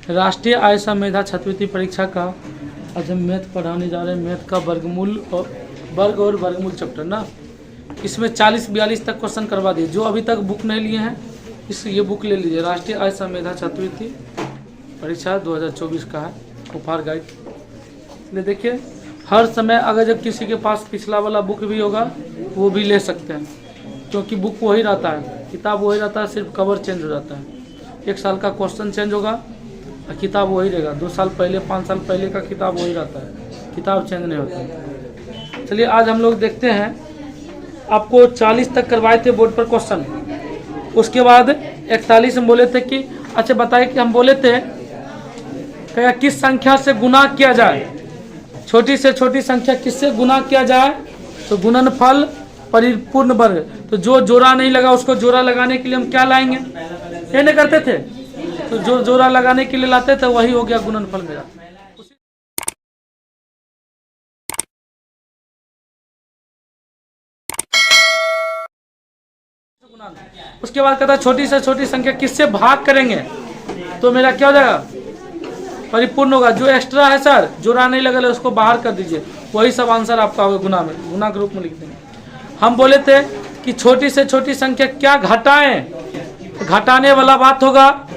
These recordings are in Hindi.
राष्ट्रीय आय मेधा छात्रवृत्ति परीक्षा का आज हम मैथ पढ़ाने जा रहे हैं। मैथ का वर्गमूल और वर्गमूल चैप्टर ना, इसमें 40-42 तक क्वेश्चन करवा दिए। जो अभी तक बुक नहीं लिए हैं ये बुक ले लीजिए। राष्ट्रीय आय मेधा छात्रवृत्ति परीक्षा 2024 का है, उपहार गाइड। इसलिए देखिए, हर समय अगर जब किसी के पास पिछला वाला बुक भी होगा वो भी ले सकते हैं, क्योंकि बुक वही रहता है, किताब वही रहता है, सिर्फ कवर चेंज हो जाता है। 1 साल का क्वेश्चन चेंज होगा और किताब वही रहेगा। 2 साल पहले 5 साल पहले का किताब वही रहता है, किताब चेंज नहीं होता है। चलिए आज हम लोग देखते हैं। आपको 40 तक करवाए थे बोर्ड पर क्वेश्चन, उसके बाद 41 में बोले थे कि अच्छा बताइए कि हम बोले थे क्या किस संख्या से गुना किया जाए, छोटी से छोटी संख्या किससे गुना किया जाए, तो गुणनफल परिपूर्ण वर्ग। तो जो जोड़ा नहीं लगा उसको जोड़ा लगाने के लिए हम क्या लाएंगे, ये नहीं करते थे, तो जो जोड़ा लगाने के लिए लाते थे वही हो गया गुणनफल मेरा। उसके बाद कहता है छोटी से छोटी संख्या किससे भाग करेंगे, तो मेरा क्या हो जाएगा, परिपूर्ण होगा। जो एक्स्ट्रा है सर, जोड़ा नहीं लगा उसको बाहर कर दीजिए, वही सब आंसर आपका होगा गुना में, गुना के रूप में लिख देंगे। हम बोले थे कि छोटी से छोटी संख्या क्या घटाएं, तो घटाने वाला बात होगा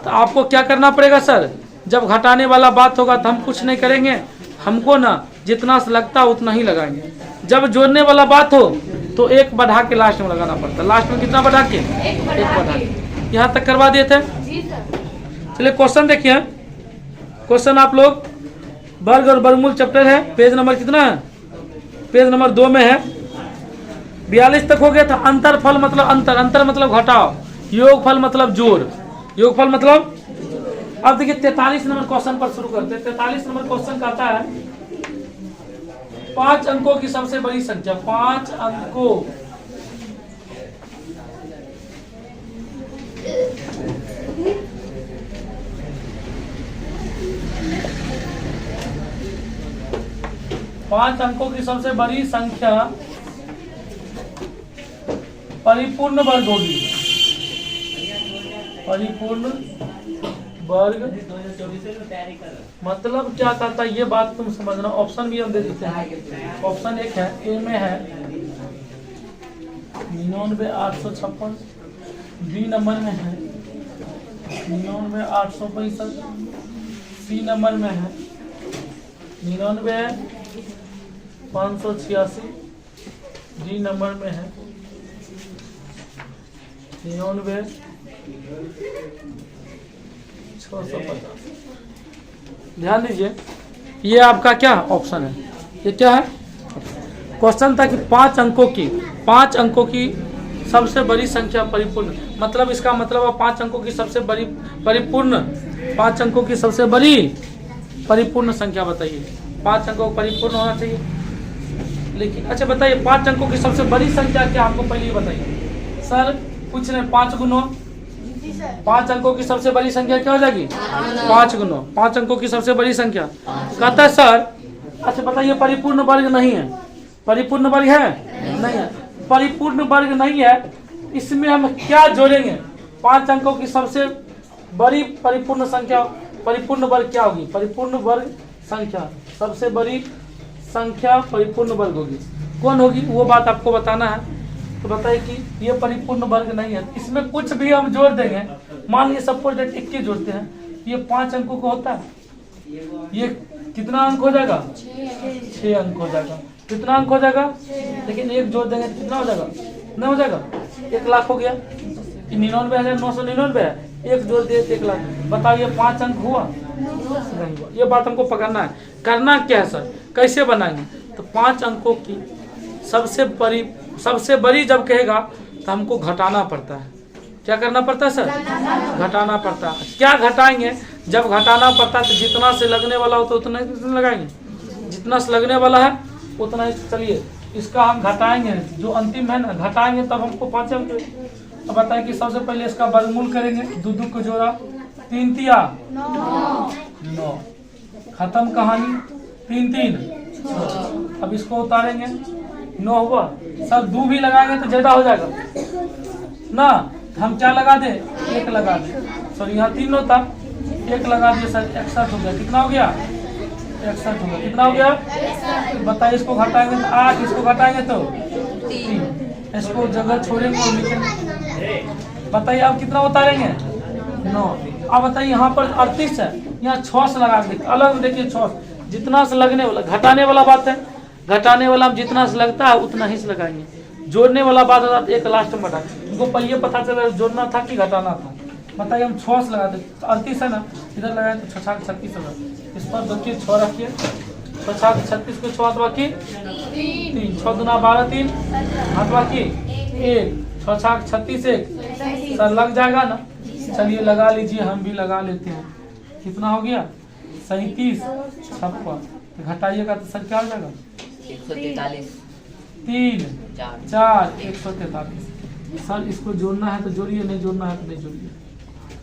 तो आपको क्या करना पड़ेगा सर, जब घटाने वाला बात होगा तो हम कुछ नहीं करेंगे, हमको ना जितना लगता उतना ही लगाएंगे। जब जोड़ने वाला बात हो तो 1 बढ़ा के लास्ट में लगाना पड़ता है। लास्ट में कितना बढ़ा के, 1 बढ़ा के। यहाँ तक करवा दिए थे। चलिए क्वेश्चन देखिए। क्वेश्चन आप लोग वर्ग और वर्गमूल चैप्टर है, पेज नंबर कितना है, पेज नंबर 2 में है। 42 तक हो गया था। अंतरफल मतलब अंतर, अंतर मतलब घटाओ, योगफल मतलब जोड़, योगफल मतलब। अब देखिए 43 नंबर क्वेश्चन पर शुरू करते हैं। 43 नंबर क्वेश्चन कहता है 5 अंकों की सबसे बड़ी संख्या, 5 अंकों की सबसे बड़ी संख्या परिपूर्ण वर्ग होगी। परिपूर्ण वर्ग मतलब क्या करता है ये बात तुम समझना। ऑप्शन भी हम दे देते हैं। ऑप्शन 1 है, ए में है 99,856, बी नंबर में है 99,865, सी नंबर में है 99,586, डी नंबर में है 99,650। ध्यान दीजिए, ये आपका क्या ऑप्शन है, ये क्या है क्वेश्चन था कि 5 अंकों की सबसे बड़ी संख्या परिपूर्ण, मतलब इसका मतलब है 5 अंकों की सबसे बड़ी परिपूर्ण, 5 अंकों की सबसे बड़ी परिपूर्ण संख्या बताइए। 5 अंकों परिपूर्ण होना चाहिए। लेकिन अच्छा बताइए 5 अंकों की सबसे बड़ी संख्या क्या, आपको पहले ही बताइए सर। कुछ नहीं, 5 गुनो 5 अंकों की सबसे बड़ी संख्या क्या हो जाएगी, 5 गुनो 5 अंकों की सबसे बड़ी संख्या। कहता है सर अच्छा बताइए परिपूर्ण वर्ग नहीं है, परिपूर्ण वर्ग है नहीं है, परिपूर्ण वर्ग नहीं है, इसमें हम क्या जोड़ेंगे। 5 अंकों की सबसे बड़ी परिपूर्ण संख्या, परिपूर्ण वर्ग क्या होगी, परिपूर्ण वर्ग संख्या, सबसे बड़ी संख्या परिपूर्ण वर्ग होगी। कौन होगी वो बात आपको बताना है। तो बताइए कि ये परिपूर्ण वर्ग नहीं है, इसमें कुछ भी हम जोड़ देंगे। मान लीजिए सपोज 21 जोड़ते हैं, ये 5 अंकों का होता है, ये कितना अंक हो जाएगा, 6 अंक हो जाएगा। कितना अंक हो जाएगा, लेकिन 1 जोड़ देंगे कितना हो जाएगा, कितना हो जाएगा, 1 लाख हो गया। 99,999 है, 1 जोड़ दिए 1 लाख। बताओ ये 5 अंक हुआ, नहीं हुआ। ये बात हमको पकड़ना है। करना क्या है सर, कैसे बनाएंगे, तो 5 अंकों की सबसे बड़ी जब कहेगा तो हमको घटाना पड़ता है। क्या करना पड़ता है सर, घटाना पड़ता है। क्या घटाएंगे, जब घटाना पड़ता है तो जितना से लगने वाला हो तो उतना ही लगाएंगे, जितना से लगने वाला है उतना ही। चलिए इसका हम घटाएंगे, जो अंतिम है ना घटाएंगे तब हमको 5 अंक। अब बताएं कि सबसे पहले इसका वर्गमूल करेंगे, 2 को जोड़ा 3 तिया 9, खत्म कहानी। 3 3 6। अब इसको उतारेंगे, 9 हुआ सर। 2 भी लगाएंगे तो ज्यादा हो जाएगा ना, हम क्या लगा दे, 1 लगा दे। सॉरी यहाँ 3 होता, 1 लगा दिए सर, 61 हो गया। कितना हो गया? 61 हो गया। कितना हो गया? बताइए, इसको घटाएंगे तो 8, इसको घटाएंगे तो 3, इसको जगह छोड़ेंगे और लिखेंगे। बताइए अब कितना उतारेंगे? 9। अब बताइए यहाँ पर 38 है, यहाँ 6 से लगा के अलग देखिए 6 जितना से लगने वाला, घटाने वाला बात है, घटाने वाला जितना से लगता है उतना ही से लगाएंगे। जोड़ने वाला बात होता है एक लास्ट में बढ़ा। उनको पहले पता चला जोड़ना था कि घटाना था। बताइए हम 6 से लगा दे, 38 है ना, इधर लगाए तो 6 6 36 होगा। इस पर देखिए 6 रखिए, 6 6 36 को 6 हाथ बाकी 3, 6 दूना 12, 3 हाथ बाकी 1, 6 6 36 1 सर लग जाएगा ना। चलिए लगा लीजिए, हम भी लगा लेते हैं। कितना हो गया? 37 56। तो घटाइएगा तो सर क्या हो जाएगा? 143 3 4 143। सर इसको जोड़ना है तो जोड़िए, नहीं जोड़ना है तो नहीं जोड़िए।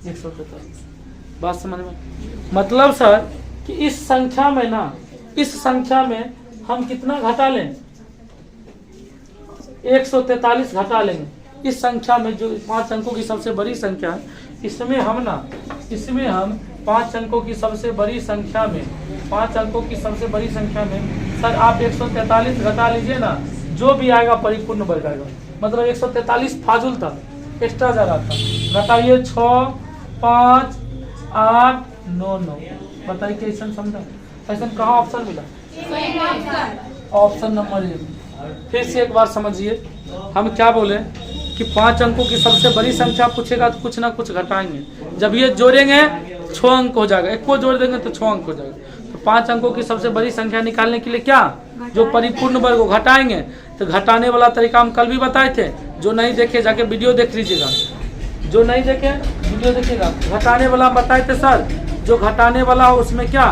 143 बात समझ में? मतलब सर कि इस संख्या में ना, इस संख्या में हम कितना घटा लें? 143 घटा लेंगे। इस संख्या में जो 5 अंकों की सबसे बड़ी संख्या है, इसमें हम 5 अंकों की सबसे बड़ी संख्या में, 5 अंकों की सबसे बड़ी संख्या में सर आप 143 घटा लीजिए ना, जो भी आएगा परिपूर्ण वर्ग आएगा। मतलब 143 फाजुल था, एक्स्ट्रा जा रहा था। घटाइए 6 5 8 9 9। बताइए कैसे समझा? ऐसा कहाँ ऑप्शन मिला? Option number 1। फिर से एक बार समझिए, हम क्या बोले कि 5 अंकों की सबसे बड़ी संख्या पूछेगा तो कुछ ना कुछ घटाएंगे। जब ये जोड़ेंगे 6 अंक हो जाएगा, एक को जोड़ देंगे तो 6 अंक हो जाएगा। तो 5 अंकों की सबसे बड़ी संख्या निकालने के लिए क्या, जो परिपूर्ण वर्ग को घटाएंगे। तो घटाने वाला तरीका हम कल भी बताए थे, जो नहीं देखे जाके वीडियो देख लीजिएगा, जो नहीं देखे वीडियो देखिएगा। घटाने वाला हम बताए थे सर, जो घटाने वाला हो उसमें क्या,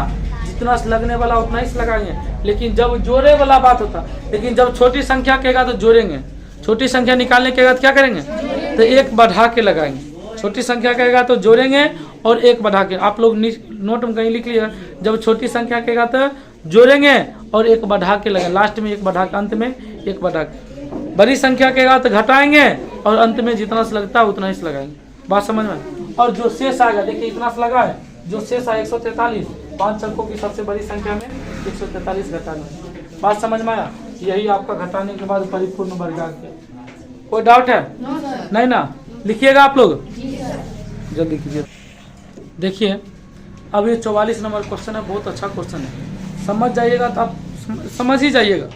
जितना से लगने वाला उतना ही से लगाएंगे। लेकिन जब जोड़े वाला बात होता, लेकिन जब छोटी संख्या कहेगा तो जोड़ेंगे, छोटी संख्या निकालने के बाद क्या करेंगे? तो 1 बढ़ा के लगाएंगे। छोटी संख्या कहेगा तो जोड़ेंगे और 1 बढ़ा के। आप लोग नोट में कहीं लिख लीजिएगा, जब छोटी संख्या कहेगा तो जोड़ेंगे और 1 बढ़ा के लगाएंगे, लास्ट में 1 बढ़ा के, अंत में 1 बढ़ा के। बड़ी संख्या कहेगा तो घटाएंगे और अंत में जितना से लगता है उतना ही से लगाएंगे। बात समझ में? और जो शेष आएगा, देखिए इतना से लगा है, जो शेष आया 143, 5 अंकों की सबसे बड़ी संख्या में 143 घटाना। बात समझ में आया? यही आपका घटाने के बाद परिपूर्ण वर्ग आ गया। कोई डाउट है? नहीं ना? लिखिएगा आप लोग, जल्दी कीजिए। देखिए अब ये 44 नंबर क्वेश्चन है, बहुत अच्छा क्वेश्चन है। समझ जाइएगा तो आप समझ ही जाइएगा,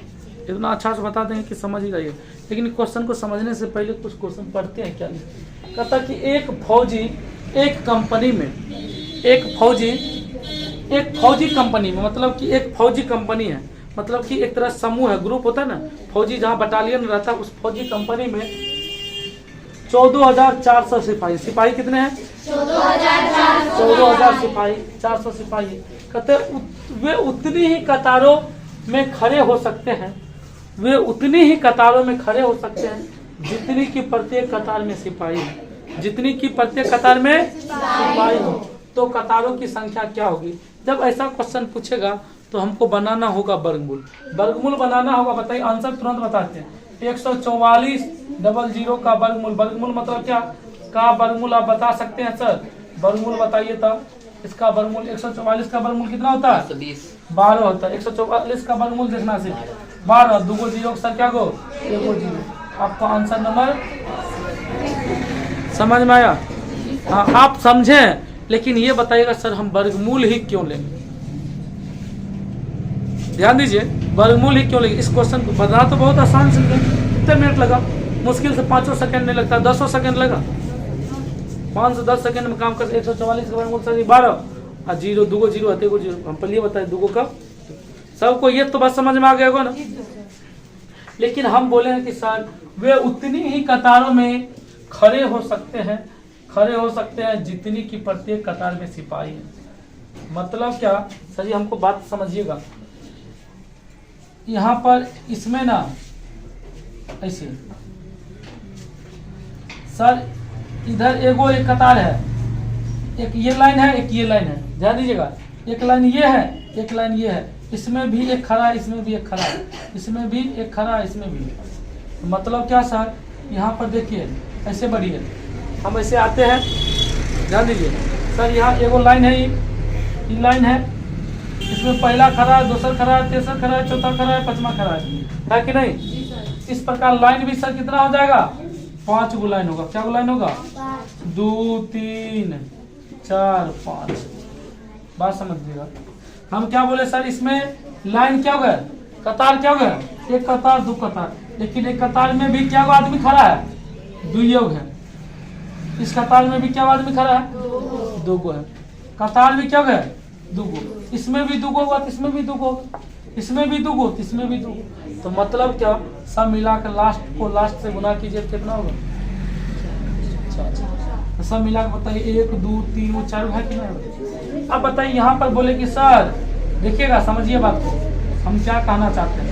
इतना अच्छा से बता देंगे कि समझ ही जाइएगा। लेकिन क्वेश्चन को समझने से पहले कुछ क्वेश्चन पढ़ते हैं। क्या कहता कि एक फौजी एक कंपनी में, एक फौजी कंपनी में, मतलब कि एक फौजी कंपनी है, मतलब कि एक तरह समूह है, ग्रुप होता है ना, फौजी जहाँ बटालियन रहता है, उस फौजी कंपनी में 14,400 सिपाही। सिपाही कितने हैं? 14,000 सिपाही, 400 सिपाही। कहते वे उतनी ही कतारों में खड़े हो सकते हैं, वे उतनी ही कतारों में खड़े हो सकते हैं जितनी की प्रत्येक कतार में सिपाही है, जितनी की प्रत्येक कतार में सिपाही हो। तो कतारों की संख्या क्या होगी? जब ऐसा क्वेश्चन पूछेगा तो हमको बनाना होगा वर्गमूल। वर्गमूल बनाना होगा, बताइए आंसर तुरंत बताते हैं। 144 का वर्गमूल, वर्गमूल मतलब क्या का वर्गमूल आप बता सकते हैं सर? वर्गमूल बताइए तब। इसका वर्गमूल 144 का वर्गमूल कितना होता है? 12 होता है। 144 का वर्गमूल देखना से 12, 2 जीरो सर क्या गो 1 जीरो। आपका आंसर नंबर समझ में आया? हाँ आप समझें, लेकिन ये बताइएगा सर हम वर्गमूल ही क्यों लेंगे? ध्यान दीजिए, वर्गमूल ही क्यों लेंगे? इस क्वेश्चन को बताना तो बहुत आसान से, कितने मिनट लगा? मुश्किल से 5 सेकंड नहीं लगता, 10 सेकंड लगा। 5 से 10 सेकंड में काम कर। 144 का वर्गमूल सर 12 और 0 2 जीरो आते 1 जीरो। हम पहले बताए 2 कब? सबको ये तो बात समझ में आ गया होगा ना? लेकिन हम बोले हैं कि सर वे उतनी ही कतारों में खड़े हो सकते हैं जितनी की प्रत्येक कतार में सिपाही है। मतलब क्या सर जी, हमको बात समझिएगा। यहाँ पर इसमें ना ऐसे सर, इधर एक कतार है, एक ये लाइन है, एक ये लाइन है। ध्यान दीजिएगा, एक लाइन ये है, एक लाइन ये है। इसमें भी एक खड़ा है, इसमें भी एक खड़ा है, इसमें भी एक खड़ा है, इसमें भी। मतलब क्या सर, यहाँ पर देखिए ऐसे बढ़िए, हम ऐसे आते हैं, ध्यान दीजिए, सर यहाँ एगो लाइन है, ये लाइन है, इसमें पहला खड़ा है, दूसरा खड़ा है, तीसरा खड़ा है, चौथा खड़ा है, पांचवा खड़ा है कि नहीं। इस प्रकार लाइन भी सर कितना हो जाएगा, 5 गो लाइन होगा। क्या गो लाइन होगा, 2 3 4 5। बात समझिएगा। हम क्या बोले सर, इसमें लाइन क्या हो गया, कतार क्या हो गया, एक कतार दो कतार, लेकिन एक कतार में भी क्या आदमी खड़ा है, 2 योग है। इस कतार में भी क्या आदमी खड़ा है, 2 गो है। कतार भी क्या हो गया, 2 गो, इसमें भी 2 गो होगा, इसमें भी 2 गो, इसमें भी 2 गो, इसमें भी 2 गो। तो मतलब क्या, सब मिला कर लास्ट को लास्ट से गुना कीजिए, कितना होगा, तो सब मिला कर बताइए 1 2 3 4 है कि नहीं। अब बताइए यहाँ पर बोले कि सर देखिएगा, समझिए बात को, हम क्या कहना चाहते हैं।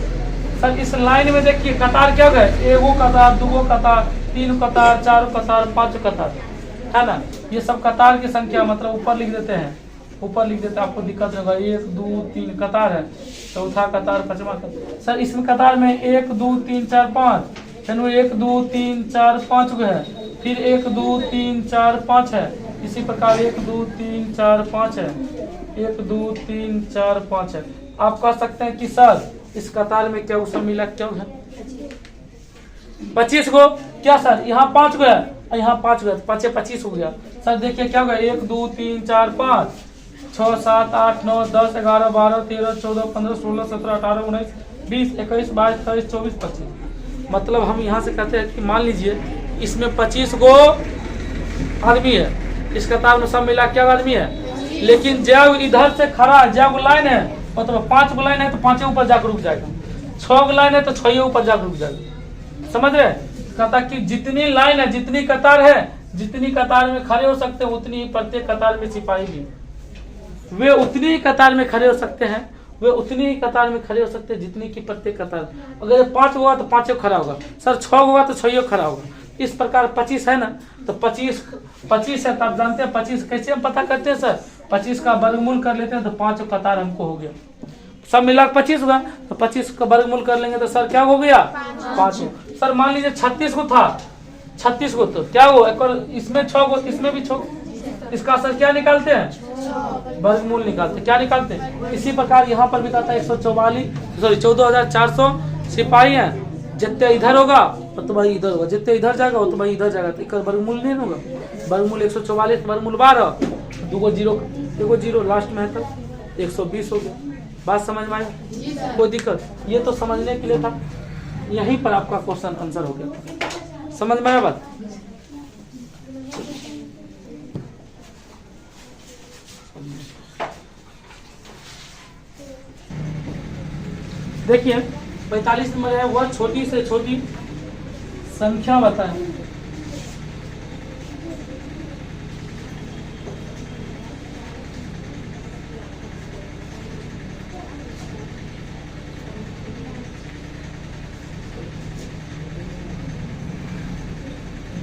सर इस लाइन में देखिए कतार क्या गए, 1 कतार, 2 कतार, 3 कतार, 4 कतार, 5 कतार, है ना। ये सब कतार की संख्या, मतलब ऊपर लिख देते हैं, ऊपर लिख देते हैं, आपको दिक्कत होगा। 1 2 3 कतार है, चौथा कतार, पांचवा कतार। सर इसमें कतार में 1 2 3 4 5, फिर 1 2 3 4 5 गो है, फिर 1 2 3 4 5 है, इसी प्रकार 1 2 3 4 5 है, 1 2 3 4 5 है। आप कह सकते हैं कि सर इस कतार में क्या सब मिला क्या है, 25 गो। क्या सर यहाँ 5 गो है, यहाँ 5 गो, 5 25 हो गया। सर देखिए क्या होगा, 1 2 3 4 5 6 7 8 9 10 11 12 13 14 15 16 17 18 19 20 21 22 23 24 25। मतलब हम यहाँ से कहते हैं कि मान लीजिए इसमें 25 गो आदमी है, इस कतार में सब मिला क्या आदमी है। लेकिन जब इधर से खड़ा जब लाइन है, मतलब 5 गो लाइन है तो 5 ऊपर जाकर रुक जाएगा, 6 गो लाइन है तो 6 ऊपर जाकर रुक जाएगा। समझ रहे, कहता कि जितनी लाइन है, जितनी कतार है, जितनी कतार में खड़े हो सकते हैं, उतनी प्रत्येक कतार में सिपाही भी वे उतनी ही कतार में खड़े हो सकते हैं, वे उतनी ही कतार में खड़े हो सकते हैं जितनी की प्रत्येक कतार। अगर 5 होगा तो 5 खड़ा होगा, सर 6 होगा तो 6 खड़ा होगा। इस प्रकार 25 है ना, तो 25 है, तो आप जानते हैं 25 कैसे हम पता करते हैं सर, 25 का वर्गमूल कर लेते हैं तो 5 कतार हमको हो गया। सब मिला 25 होगा, तो 25 का वर्गमूल कर लेंगे तो सर क्या हो गया, 5। सर मान लीजिए 36 को था, 36 को तो क्या हो, एक और इसमें 6 गो, इसमें भी 6, इसका सर क्या निकालते हैं, वर्गमूल निकालते, क्या निकालते हैं। इसी प्रकार यहाँ पर भी कहता है 14,400 सिपाही हैं, जितने इधर होगा तो भाई इधर होगा, जितने इधर जाएगा तो भाई इधर जाएगा, तो एक वर्गमूल नहीं होगा, वर्गमूल 144 वर्गमूल 12, 2 गो जीरो, 1 जीरो लास्ट में है, तो 120 हो गया। बात समझ में आया, कोई दिक्कत, ये तो समझने के लिए था, यहीं पर आपका क्वेश्चन आंसर हो गया। समझ में आया बात। देखिए 45 नंबर है, वह छोटी से छोटी संख्या बताएं।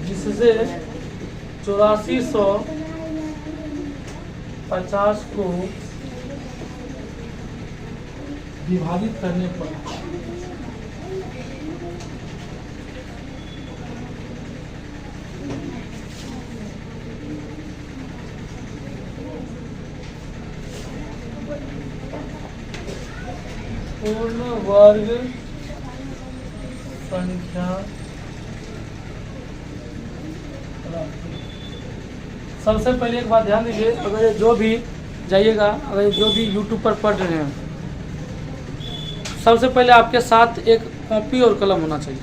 जिससे 8450 को विभाजित करने पर पूर्ण वर्ग संख्या। सबसे पहले एक बात ध्यान दीजिए, अगर जो भी जाइएगा, अगर जो भी यूट्यूब पर पढ़ रहे हैं, सबसे पहले आपके साथ एक कॉपी और कलम होना चाहिए।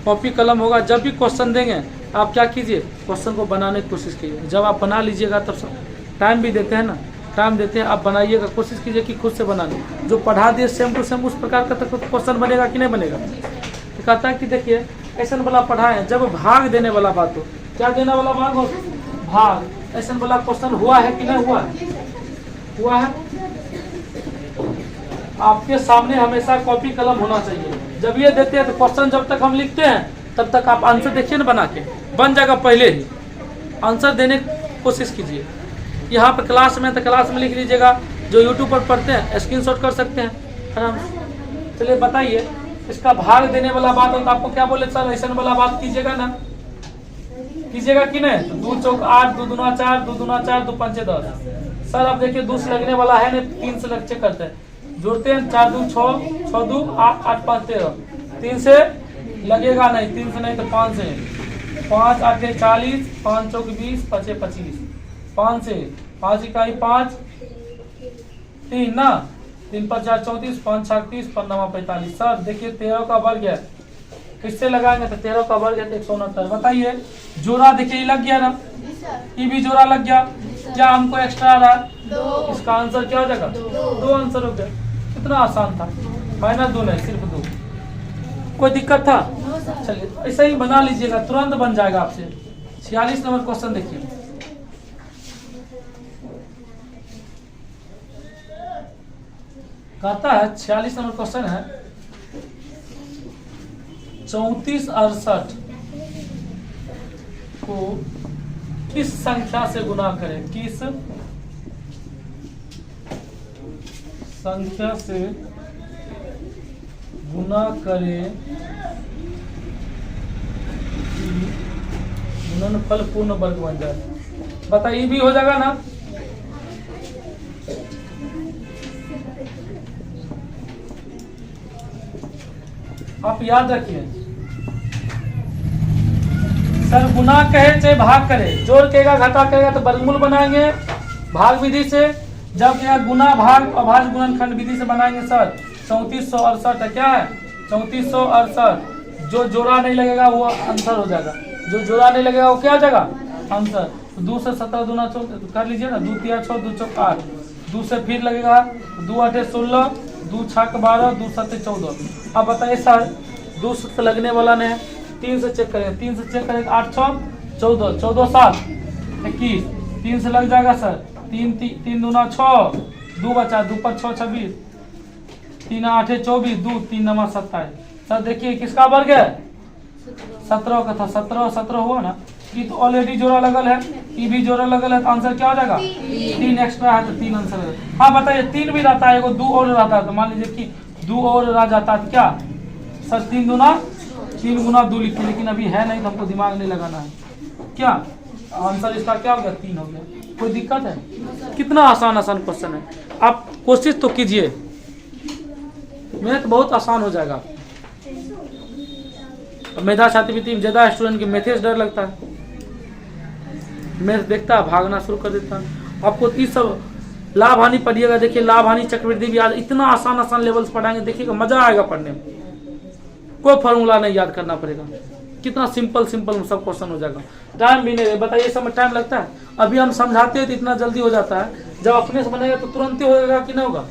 कॉपी कलम होगा, जब भी क्वेश्चन देंगे आप क्या कीजिए, क्वेश्चन को बनाने की कोशिश कीजिए। जब आप बना लीजिएगा तब टाइम भी देते हैं ना, टाइम देते हैं, आप बनाइएगा, कोशिश कीजिए कि खुद से बनाने, जो पढ़ा दिए सेम टू सेम उस प्रकार का तो क्वेश्चन बनेगा कि नहीं बनेगा। तो कहता है कि देखिए ऐसा वाला पढ़ाएं, जब भाग देने वाला बात हो, क्या देने वाला भाग हो, भाग, ऐसा वाला क्वेश्चन हुआ है कि नहीं हुआ है, हुआ है। आपके सामने हमेशा कॉपी कलम होना चाहिए। जब ये देते हैं तो क्वेश्चन जब तक हम लिखते हैं तब तक आप आंसर देखिए ना, बना के बन जाएगा, पहले ही आंसर देने की कोशिश कीजिए। यहाँ पर क्लास में तो क्लास में लिख लीजिएगा, जो यूट्यूब पर पढ़ते हैं स्क्रीनशॉट कर सकते हैं आराम से। चलिए बताइए, इसका भाग देने वाला बात हो तो आपको क्या बोले सर, ऐसा वाला बात कीजिएगा ना, कीजिएगा कि नहीं? तो 2 चौक 8, 2 दूना 4, 2 दूना 4, 2 पंचे 10। सर अब देखिए 2 से लगने वाला है नहीं, 3 से लग चेक करते हैं, जोड़ते हैं 4 2 6, 6 2 8, 8 5 13, 3 से लगेगा नहीं, 3 से नहीं तो 5 से, 5 8 40, 5 चौक 20, 5 25, 5 से 5 इकाई 5 3 ना, 3 5 4 34, 5 6 30, 5 9 45। सर देखिए 13 का वर्ग है, किससे लगाएंगे? तो 13 का वर्ग है तो 169। बताइए जोड़ा देखिए ये लग गया ना, ये भी जोड़ा लग गया, क्या हमको एक्स्ट्रा आ रहा है? इसका आंसर क्या हो जाएगा? 2 आंसर हो गया। कितना आसान था, -2 नहीं सिर्फ 2। कोई दिक्कत था? चलिए ऐसा ही बना लीजिएगा, तुरंत बन जाएगा आपसे। 46 नंबर क्वेश्चन देखिए, कहता है 46 नंबर क्वेश्चन है 34 68 को किस संख्या से गुना करें? किस संख्या से गुना करें कि गुणनफल पूर्ण वर्ग बन जाए? बताइए, भी हो जाएगा ना? आप याद रखिए, सर गुना कहे चाहे भाग करे, जोड़ कहेगा घटा कहेगा तो वर्गमूल बनाएंगे भाग विधि से, जब क्या गुना भाग अभाज्य गुणनखंड विधि से बनाएंगे। सर 3468 है, क्या है? 3468। जो जोड़ा नहीं लगेगा वो आंसर हो जाएगा, जो जोड़ा नहीं लगेगा वो क्या हो जाएगा? आंसर। तो 2 से 17 दूना 14 कर लीजिए ना, 2 3 6, 2 चौक 8, 2 से फिर लगेगा 2 8 16, 2 6 12, 2 7 14। अब बताइए सर 2 से लगने वाला नहीं है, 3 से चेक करेंगे, 3 से चेक करेंगे 8 6 14, 14 7 21, 3 से लग जाएगा सर, 3 दूना 6, 2 बचा, 2 5 6 26, 3 8 24, 2 3 9 27। सर देखिए किसका वर्ग है? 17 का था, 17 17 हुआ ना, ये तो ऑलरेडी जोड़ा लगल है, ये भी जोड़ा लगल है, तो आंसर क्या हो जाएगा? 3 एक्स्ट्रा है तो 3 आंसर है। हाँ बताइए 3 भी रहता है, 2 और रहता है, तो मान लीजिए कि 2 और रह जाता है, क्या सर 3 गुना 2 लिखिए, लेकिन अभी है नहीं तो हमको दिमाग नहीं लगाना है। क्या आंसर इसका क्या हो गया? 3 हो गया। कोई दिक्कत है? कितना आसान क्वेश्चन है, आप कोशिश तो कीजिए, मैथ बहुत आसान हो जाएगा। मेधा छात्रवृत्ति में ज्यादा स्टूडेंट की मैथ से डर लगता है, मैथ देखता है भागना शुरू कर देता है। आपको ये सब लाभ हानि पढ़िएगा, देखिए लाभ हानि चक्रवृद्धि भी आज इतना आसान लेवल्स पढ़ाएंगे, देखिएगा मजा आएगा पढ़ने में। कोई फॉर्मूला नहीं याद करना पड़ेगा, कितना सिंपल सब क्वेश्चन हो जाएगा। टाइम भी नहीं, बताइए समय टाइम लगता है? अभी हम समझाते हैं तो इतना जल्दी हो जाता है, जब अपने से बनेगा तो तुरंत ही होगा कि नहीं होगा?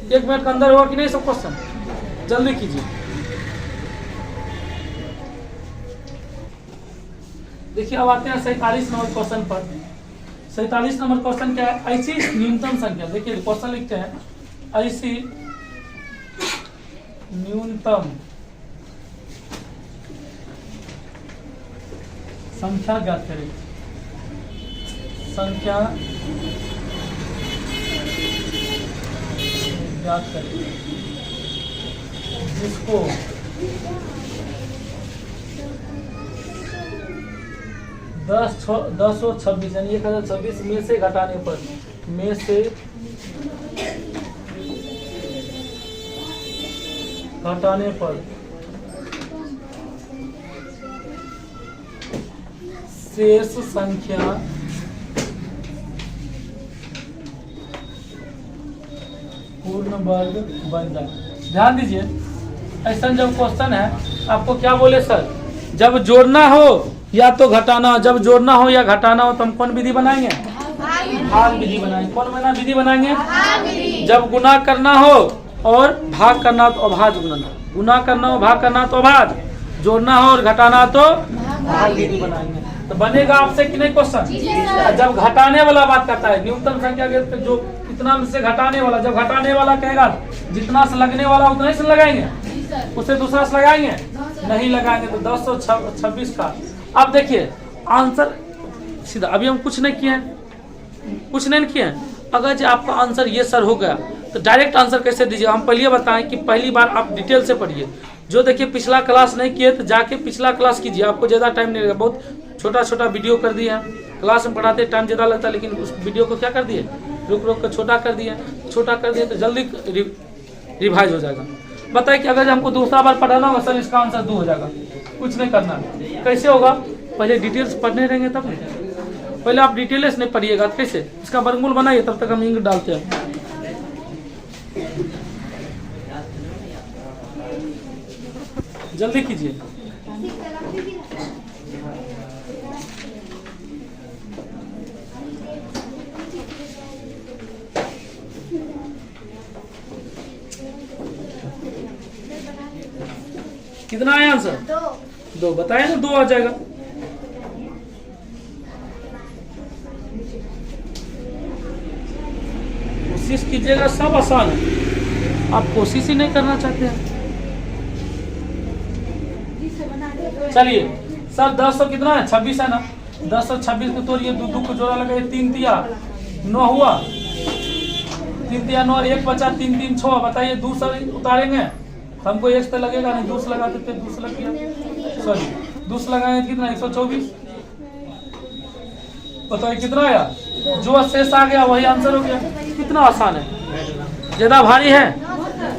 1 मिनट के अंदर होगा कि नहीं सब क्वेश्चन? जल्दी कीजिए। देखिए अब आते हैं 47 नंबर क्वेश्चन पर। 47 नंबर क्वेश्चन क्या है? ऐसी न्यूनतम संख्या, देखिए क्वेश्चन लिखते हैं, ऐसी न्यूनतम संख्या ज्ञात करें। संख्या ज्ञात करें जिसको दस और 26 यानी 1026 में से घटाने पर, में से घटाने पर शेष संख्या पूर्ण वर्ग बन जाए। ध्यान दीजिए, ऐसा जब क्वेश्चन है आपको क्या बोले सर, जब जोड़ना हो या तो घटाना, जब जोड़ना हो या घटाना हो तो हम कौन विधि बनाएंगे? भाग विधि बनाएंगे। कौन बना विधि बनाएंगे? जब गुना करना हो और भाग करना तो अभाज्य गुणन, गुना करना हो भाग करना तो अभाज्य, जोड़ना हो और घटाना तो भाग विधि बनाएंगे। तो बनेगा आपसे कि नहीं क्वेश्चन? जब घटाने वाला बात करता है, न्यूनतम संख्या के जो इतना से घटाने वाला, जब घटाने वाला कहेगा जितना से लगने वाला उतना ही से लगाएंगे, उसे दूसरा से लगाएंगे नहीं लगाएंगे। तो 10 और 26 का अब देखिए आंसर सीधा, अभी हम कुछ नहीं किए हैं, कुछ नहीं किए हैं। अगर जो आपका आंसर ये सर हो गया तो डायरेक्ट आंसर कैसे दीजिए? हम पहले बताएं कि पहली बार आप डिटेल से पढ़िए, जो देखिए पिछला क्लास नहीं किए तो जाके पिछला क्लास कीजिए, आपको ज़्यादा टाइम नहीं लगेगा, बहुत छोटा छोटा वीडियो कर दिए हैं। क्लास में पढ़ाते टाइम ज़्यादा लगता है, लेकिन उस वीडियो को क्या कर दिए, रुक रुक कर छोटा कर दिए। छोटा कर दिए तो जल्दी रिवाइज हो जाएगा। बताइए कि अगर हमको दूसरा बार पढ़ाना होगा सर, इसका आंसर 2 हो जाएगा, कुछ नहीं करना। कैसे होगा, पहले डिटेल्स पढ़ने रहेंगे तब नहीं। पहले आप डिटेल्स नहीं पढ़िएगा, कैसे इसका वर्गमूल बनाइए, तब तक हम इंक डालते हैं। जल्दी कीजिए। कितना आया आंसर? 2 बताए ना, 2 आ जाएगा। कोशिश कीजिएगा, सब आसान है, आप कोशिश ही नहीं करना चाहते हैं। चलिए सर 10 सौ कितना है, 26 है ना। 10 और 26 को तोड़िए, 2 को जोड़ा लगाइए, 3 तिया 9 हुआ, 3 तिया 9 और 1 बचा, 3 3 6। बताइए 2 सर उतारेंगे तो हमको 1 तो लगेगा नहीं, 2 लगा देते, 2 लग गया, सॉरी 2 लगाएंगे कितना, 124। बताइए कितना आया, जो शेष आ गया वही आंसर हो गया। कितना आसान है, ज्यादा भारी है।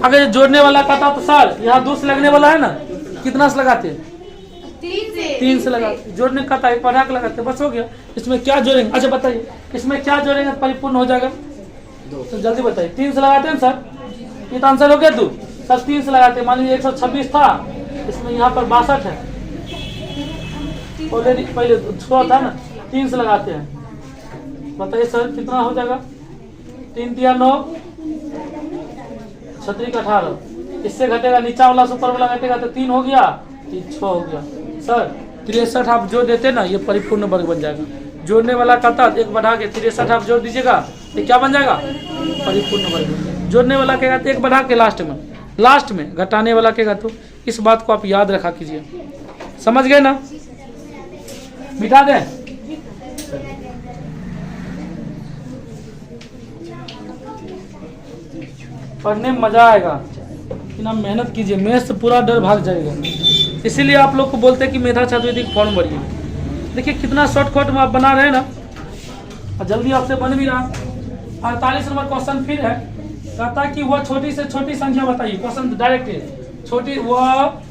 अगर जोड़ने वाला का था तो सर यहाँ 2 लगने वाला है ना, कितना से लगाते हैं, 3 से लगा। जोड़ने का था 1 बढ़ा के लगाते, बस हो गया। इसमें क्या जोड़ेंगे, अच्छा बताइए इसमें क्या जोड़ेंगे परिपूर्ण हो जाएगा, तो जल्दी बताइए। 3 से लगाते हैं सर, ये तो आंसर हो गया 2। सर 3 से लगाते हैं, मान लीजिए 126 था, इसमें यहाँ पर 62 है, ऑलरेडी पहले 6 था ना, 3 से लगाते हैं। बताइए सर कितना हो जाएगा, 3 तिया 9, 36 18, इससे घटेगा नीचा वाला से ऊपर वाला घटेगा तो 3 हो गया, 6 हो गया। सर 63 आप जोड़ देते ना, ये परिपूर्ण वर्ग बन जाएगा। जोड़ने वाला का था 1 बढ़ा के 63 आप जोड़ दीजिएगा तो क्या बन जाएगा, परिपूर्ण वर्ग। जोड़ने वाला कहेगा तो 1 बढ़ा के लास्ट में घटाने वाला कहेगा। तो इस बात को आप याद रखा कीजिए, समझ गए ना। मिटा दें, पढ़ने में मजा आएगा, लेकिन आप मेहनत कीजिए, मैथ से पूरा डर भाग जाएगा। इसीलिए आप लोग को बोलते हैं कि मेधा चतुर्वेदी फॉर्म भरिए। देखिए कितना शॉर्टकट में आप बना रहे हैं ना, और जल्दी आपसे बन भी रहा। 48 नंबर क्वेश्चन फिर है, कहता है कि वह छोटी से छोटी संख्या बताइए। क्वेश्चन डायरेक्ट है, वह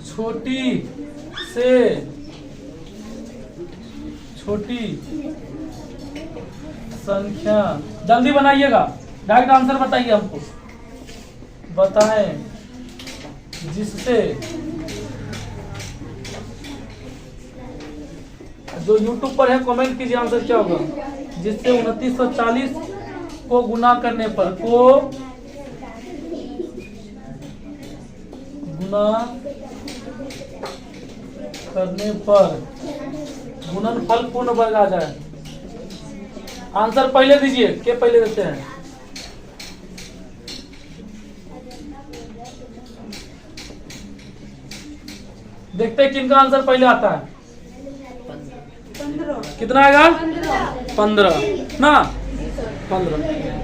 छोटी से छोटी संख्या, जल्दी बनाइएगा, डायरेक्ट आंसर बताइए हमको, बताएं जिससे, जो YouTube पर है कमेंट कीजिए आंसर क्या होगा, जिससे 2940 को गुना करने पर, गुणनफल पूर्ण वर्ग आ जाए। आंसर पहले दीजिए, के पहले देते हैं, देखते हैं किनका आंसर पहले आता है। 15 कितना आएगा, 15 ना, 15।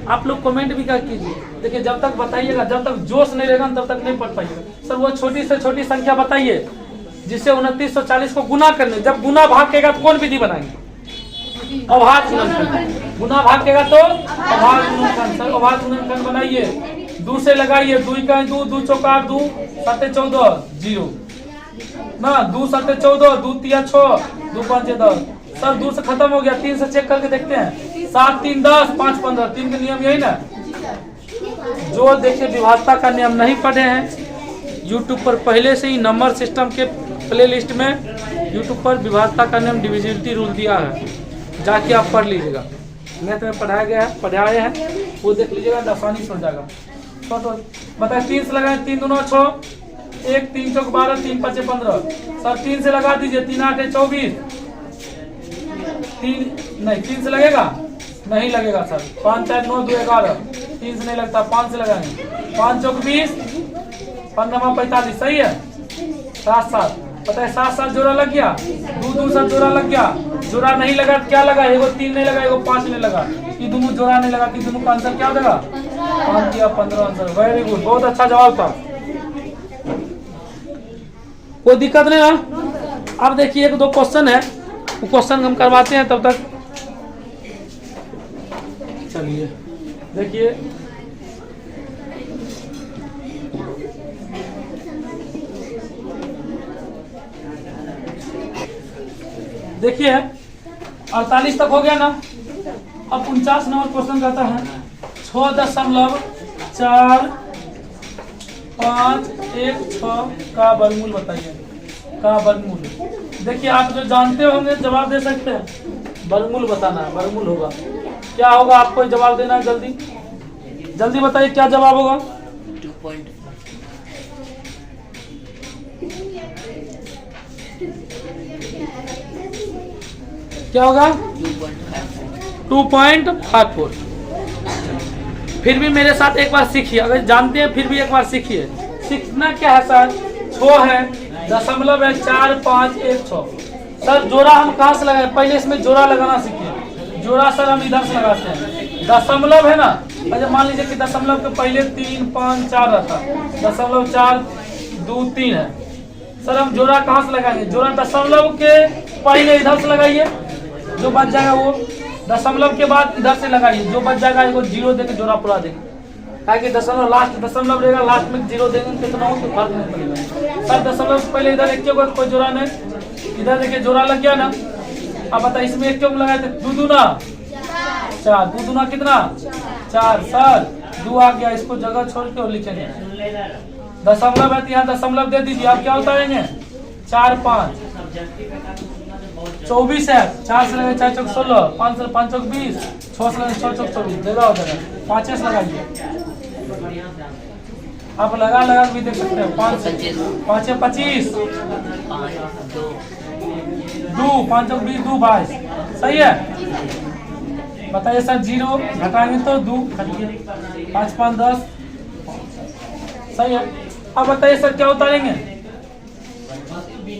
आप लोग कमेंट भी क्या कीजिए, देखिए जब तक बताइएगा, जब तक जोश नहीं रहेगा तब तक नहीं पढ़ पाइएगा। सर वो छोटी से छोटी संख्या बताइए जिससे 2940 को गुना करने, जब गुना भागेगा तो कौन विधि बनाएंगे, अभाज्य गुणनखंड। गुना भागेगा तो अभाज्य गुणनखंड। सर अभाज्य गुणनखंड बनाइए, 2 से लगाइए, 2 का 2, 2 चौका 2, 7 14 0 ना, 2 7 14, 2 तिया 6, 2 5 10। सर 2 से खत्म हो गया, 3 से चेक करके देखते हैं, 7 3 10, 5 15, 3 का नियम यही ना। जो देखिए विभाज्यता का नियम नहीं पढ़े हैं, YouTube पर पहले से ही नंबर सिस्टम के प्लेलिस्ट में YouTube पर विभाज्यता का नियम डिविजिबिलिटी रूल दिया है, जाके आप पढ़ लीजिएगा। मैथ में पढ़ाया गया है, पढ़ाए हैं, वो देख लीजिएगा, आसानी से हो जाएगा। बताए 3 से लगाए, 3 दूना 6, 1 3 चौक 12, 3 5 15। सर 3 से लगा दीजिए, 3 8 24, 3 नहीं, 3 से लगेगा नहीं लगेगा सर, 5 4 9 2 11, 3 से नहीं लगता, 5 से लगाएंगे, 5 चौक 20, 15 45, सही है। 7 7 पता है, 7 7 जोड़ा लग गया, 2 2 7 जोड़ा लग गया, जोड़ा नहीं लगा क्या लगा, एगो 3 नहीं लगा, एगो 5 नहीं लगा, ये दोनों जोड़ा नहीं लगा, कि दोनों का आंसर क्या हो जाएगा, 5 या 15 आंसर। वेरी गुड, बहुत अच्छा जवाब था, कोई दिक्कत नहीं ना। अब देखिए एक दो क्वेश्चन है, वो क्वेश्चन हम करवाते हैं तब तक। चलिए देखिए, देखिए 48 तक हो गया ना। अब 49 नंबर क्वेश्चन कहता है 6.451 का वर्गमूल बताइए, का वर्गमूल। देखिए आप जो जानते होंगे जवाब दे सकते हैं, वर्गमूल बताना है, वर्गमूल होगा क्या होगा, आपको जवाब देना है। जल्दी जल्दी बताइए क्या जवाब होगा। 2.5 क्या होगा 2.54 2.54। फिर भी मेरे साथ एक बार सीखिए, अगर जानते हैं फिर भी एक बार सीखिए। सीखना क्या है सर, 6 है, दशमलव है 4.516। सर जोड़ा हम कहाँ से लगाए, पहले इसमें जोड़ा लगाना सीखिए। जोड़ा सर हम इधर से लगाते हैं, दशमलव है ना। अच्छा मान लीजिए कि दशमलव के पहले 3 5 4 रहता, 0.4 2 3 है। सर हम जोड़ा कहाँ से लगाएंगे, जोड़ा दशमलव के पहले इधर से लगाइए, जो बच जाएगा वो दशमलव के बाद इधर से लगाइए, जो बच जाएगा वो 0 देके जोड़ा पूरा देंगे। ताकि दशमलव लास्ट दशमलव रहेगा, लास्ट में 0 देंगे कितना हो तो फर्क नहीं पड़ेगा। सर दशमलव से पहले इधर एक को कोई जोड़ा नहीं, इधर देखिए जोड़ा लग गया ना। अब बताइए इसमें एक क्यों लगाए थे, 2 दूना 4, 2 दूना कितना 4। सर 2 आ गया, इसको जगह छोड़ के और लिखेंगे। दशमलव है तो यहाँ दशमलव दे दीजिए। आप क्या उतारेंगे 4 5 24 है, 4 से लगे 4 चौक 16, 5 से 5 चौक 20, 6 से लगे 6 चौक 24, जगह हो जाएगा। 5 से लगाइए, आप लगा भी देख सकते हैं। 5 से 5 है 25, 2 5 चौक 20, 2 22, सही है। बताइए सर 0 घटाएंगे तो 2 5 5 10, सही है। अब बताइए सर क्या उतारेंगे,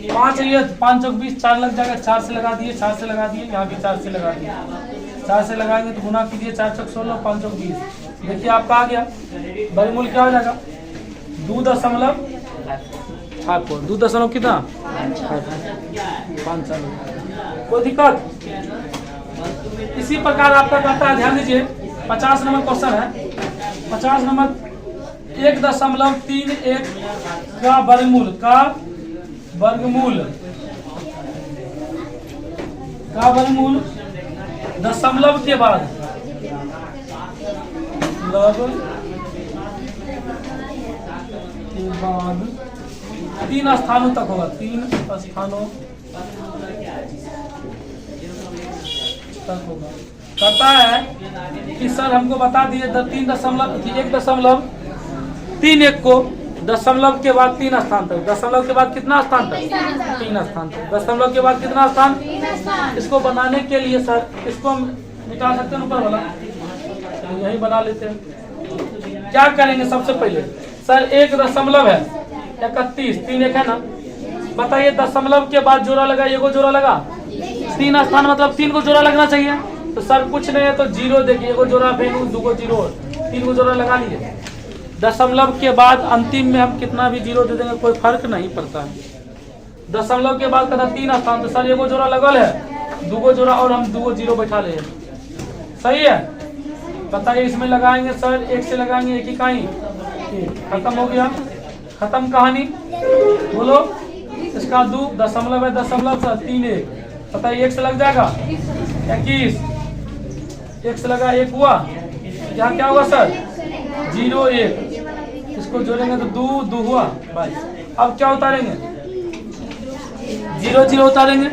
5 है, 5 चौक 20, 4 लग जाएगा, 4 से लगा दिए, 4 से लगा दिए, यहाँ भी 4 से लगा दिए। 4 से लगाएंगे तो गुना कीजिए, 4 चौक 16, 5 चौक 20। देखिए आपका आ गया वर्गमूल क्या हो जाएगा 2.54। 2 कितना 5। कोई दिक्कत। इसी प्रकार आपका कहता है, ध्यान दीजिए 50 नंबर क्वेश्चन है। 50 नंबर 1.31 का वर्गमूल, का वर्गमूल, का वर्गमूल दशमलव के बाद 3 स्थानों तक होगा, 3 स्थानों तक होगा। कहता है कि सर हमको बता दिए 1.31 को दशमलव के बाद 3 स्थान तक, दशमलव के बाद कितना स्थान तक 3 स्थान तक, दशमलव के बाद कितना स्थान। इसको बनाने के लिए सर इसको हम मिटा सकते हैं ऊपर वाला, यही बना लेते हैं। क्या करेंगे सबसे पहले सर 1 है 31, 3 1 है ना। बताइए दशमलव के बाद जोड़ा लगा, ये को जोड़ा लगा, 3 स्थान मतलब 3 को जोड़ा लगना चाहिए। तो सर कुछ नहीं है तो 0 देखिए, एक जोड़ा फिर 2 को 0, 3 को जोड़ा लगा लिए। दशमलव के बाद अंतिम में हम कितना भी 0 दे देंगे कोई फर्क नहीं पड़ता है। दशमलव के बाद कहता 3 स्थान, तो सर एगो जोड़ा लगल है, 2 को जोड़ा और हम 2 को 0 बैठा ले, सही है। बताइए इसमें लगाएंगे सर 1 से लगाएंगे, 1 इकाई, खत्म हो गया, खत्म कहानी। बोलो इसका 2 दशमलव है, दशमलव सर 3 1, बताइए 1 से लग जाएगा 21, 1 से लगा 1 हुआ, यहाँ क्या होगा सर 0 1, इसको जोड़ेंगे तो 2 2 हुआ 22। अब क्या उतारेंगे 0 0 उतारेंगे,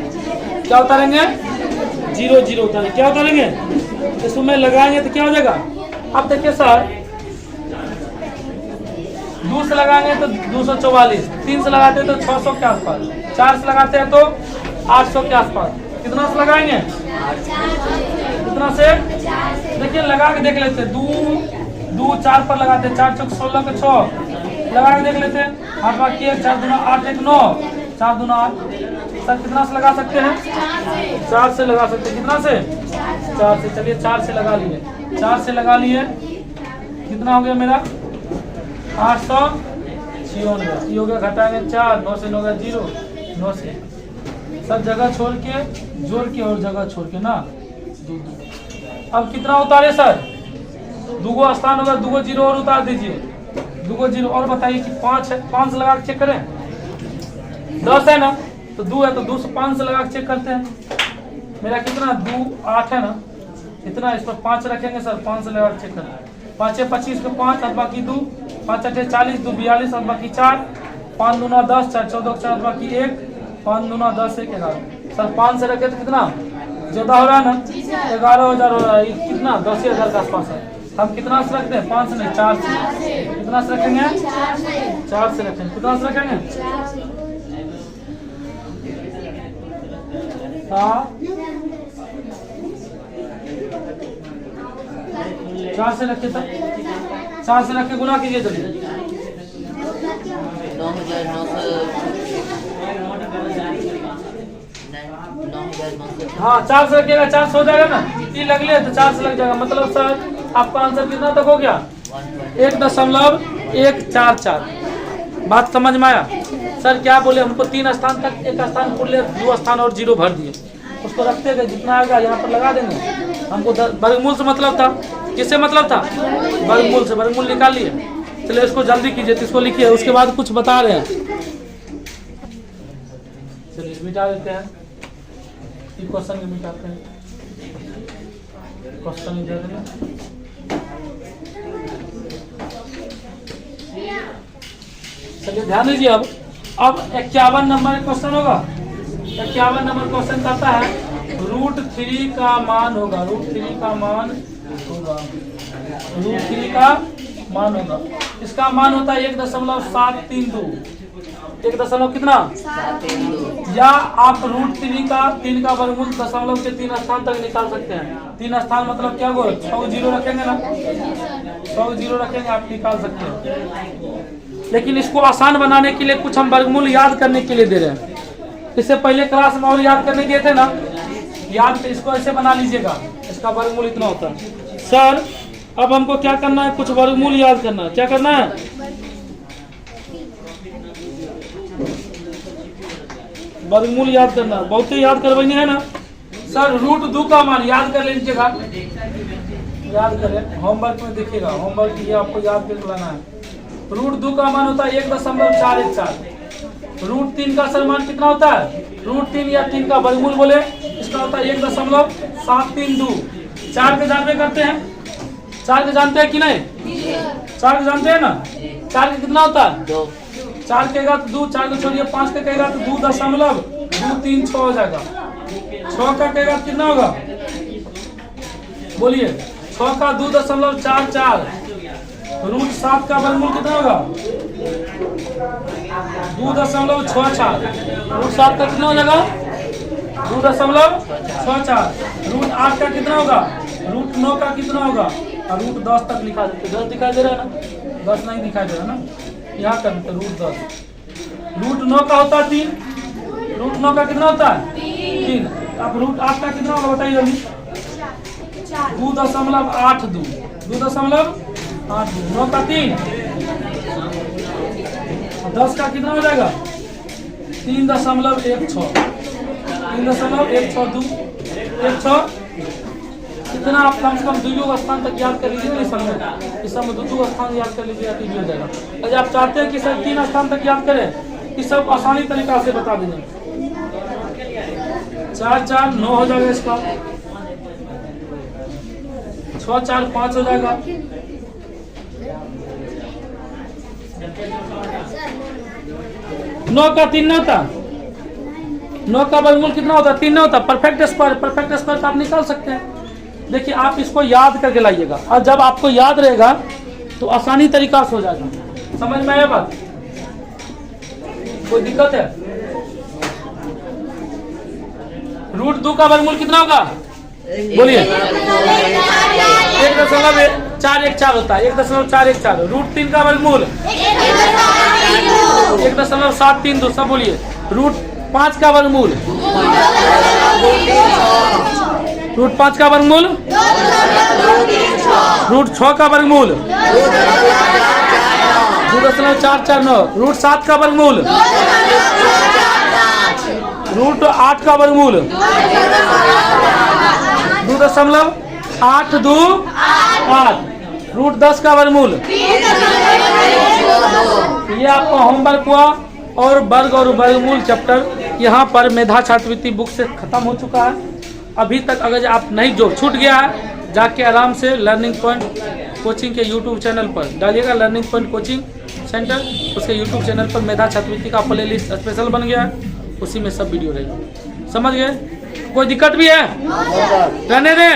क्या उतारेंगे 0 0 उतारेंगे, क्या उतारेंगे इसमें लगाएंगे तो क्या हो जाएगा। अब देखिए सर 2 से लगाएंगे तो 244, 3 से लगाते हैं तो 600 के आसपास, 4 से लगाते हैं तो 800 के आसपास। कितना से लगाएंगे, कितना से देखिए लगा के देख लेते हैं। 2 4 पर लगाते हैं, 4 चौक 16 के 6 लगा के देख लेते हैं। 8 बाकी 4 दूना 8 1 9, 4 दूना 8। सर कितना से लगा सकते हैं 4 से लगा सकते हैं, कितना से 4 से। चलिए 4 से लगा लिए, 4 से लगा लिए, कितना हो गया मेरा 896 हो गया, घटाएंगे 4, 9 से 9 गया 0, 9 से सर जगह छोड़ के जोड़ के और जगह छोड़ के ना 2 2। अब कितना उतारे सर? 2 स्थान होगा, 2 जीरो और उतार दीजिए, 2 जीरो और बताइए कि 5 है, 5 लगा के चेक करें। 10 है ना, तो 2 है तो 2 से 5 से लगा के चेक करते हैं। मेरा कितना 2 8 है ना, इतना इस पर 5 रखेंगे सर, 5 से लगा के चेक करें। 5 है 25 के 5 और बाकी 2, 5 8 40, 2 42 और बाकी 4, 5 दूना 10, 4 14 4 बाकी 1, 5 दूना 10 1 11। सर 5 से रखे तो कितना ज्यादा हो रहा है ना, 11,000 हो रहा है। कितना 10,000 के आसपास है। हम कितना से रखते हैं? 5 से नहीं 4 से। कितना से रखेंगे? 4 से रखेंगे। कितना से रखेंगे? 4 से रखे तब 4 से रख के गुना कीजिए जल्दी। 9,900। हाँ 4 से रखिएगा, 4 से हो जाएगा ना, 3 लग लिया तो 4 से लग जाएगा। मतलब सर आपका आंसर कितना तक हो गया? 1.144। बात समझ में आया? सर क्या बोले, हमको 3 स्थान तक, 1 स्थान पूछ लिया, 2 स्थान और 0 भर दिए, उसको रखते गए, जितना आएगा यहाँ पर लगा देंगे। हमको वर्गमूल से मतलब था, किससे मतलब था? वर्गमूल से। वर्गमूल निकाल लिए। चलिए इसको जल्दी कीजिए, तो इसको लिखिए, उसके बाद कुछ बता रहे हैं। चलिए मिटा देते हैं, क्वेश्चन में मिटाते हैं। क्वेश्चन इधर है। चलिए ध्यान दीजिए। अब 51 नंबर क्वेश्चन होगा। 51 नंबर क्वेश्चन कहता है √3 का मान होगा, √3 का मान होगा, √3 का मान होगा। इसका मान होता है 1.732। 1 कितना? या आप √3 का 3 का वर्गमूल दशमलव के 3 स्थान तक निकाल सकते हैं। 3 स्थान मतलब क्या बोल, 100 जीरो रखेंगे ना, 100 जीरो रखेंगे, आप निकाल सकते हैं। लेकिन इसको आसान बनाने के लिए कुछ हम वर्गमूल याद करने के लिए दे रहे हैं। इससे पहले क्लास में और याद करने दिए थे ना, याद इसको ऐसे बना लीजिएगा, इसका वर्गमूल इतना होता है। सर अब हमको क्या करना है, कुछ वर्गमूल याद करना है। क्या करना है? वर्गमूल याद करना, बहुत ही याद करवानी है ना। सर √2 का मान याद कर लीजिएगा, याद करें, होमवर्क में देखिएगा, होमवर्क ये आपको याद कर लाना है। √2 का मान होता है 1.414। √3 का सर मान कितना होता है? √3 या 3 का वर्गमूल बोले, इसका होता है 1.732। 4 के जानवे करते हैं, 4 के जानते हैं कि नहीं? 4 के जानते हैं ना। 4 के कितना होता है? 2। 4 कहेगा तो 2, 4 को छोड़िए, 5 का कहेगा तो 2.236 हो जाएगा। 6 का कहेगा तो कितना होगा? बोलिए। 6 का 2.44। √7 का वर्गमूल कितना होगा? 2.64। √7 का कितना हो जाएगा? 2.64। √8 का कितना होगा? √9 का कितना होगा? और √10 तक लिखा देते। 10 दिखाई दे रहा है ना, 10 नहीं दिखाई दे रहा ना, यहाँ कर देते √10। √9 का होता है 3। √9 का कितना होता है? 3। अब √8 का कितना होगा बताइए जल्दी? 2.82। 2.82। 9 का 3। 10 का कितना हो जाएगा? 3.16। 3.162। 16। इतना आप कम से कम 2 स्थान तक याद कर लीजिए। इस सब में 2 स्थान याद कर लीजिए, तो हो जाएगा। अगर आप चाहते हैं कि सर 3 स्थान तक याद करें, इस सब आसानी तरीका से बता दीजिए। 4 4 9 हो जाएगा, इसका 6 4 5 हो जाएगा। 9 का 3 नहीं होता। 9 का वर्गमूल कितना होता है? 3 नहीं होता। परफेक्ट स्क्वायर, परफेक्ट स्क्वायर आप निकाल सकते हैं। देखिए आप इसको याद करके लाइएगा, और जब आपको याद रहेगा तो आसानी तरीका से हो जाएगा। समझ में आया बात? कोई दिक्कत है? √2 का वर्गमूल कितना होगा? बोलिए। 1.414 होता है। 1.414। √3 का वर्गमूल 1.732। सब बोलिए। √5 का वर्गमूल, √5 का वर्गमूल, √6 का वर्गमूल 2.449। √7 का वर्गमूल रूट 8 का वर्गमूल 2.82 रूट 10 का वर्गमूल। ये आपका होमवर्क हुआ और वर्ग और वर्गमूल चैप्टर यहाँ पर मेधा छात्रवृत्ति बुक से खत्म हो चुका है। अभी तक अगर आप नहीं जो छूट गया है जाके आराम से लर्निंग पॉइंट कोचिंग के यूट्यूब चैनल पर डालिएगा, लर्निंग पॉइंट कोचिंग सेंटर, उसके यूट्यूब चैनल पर मेधा छात्रवृत्ति का प्ले लिस्ट स्पेशल बन गया है, उसी में सब वीडियो रहेगा। समझ गए? कोई दिक्कत भी है? रहने दें।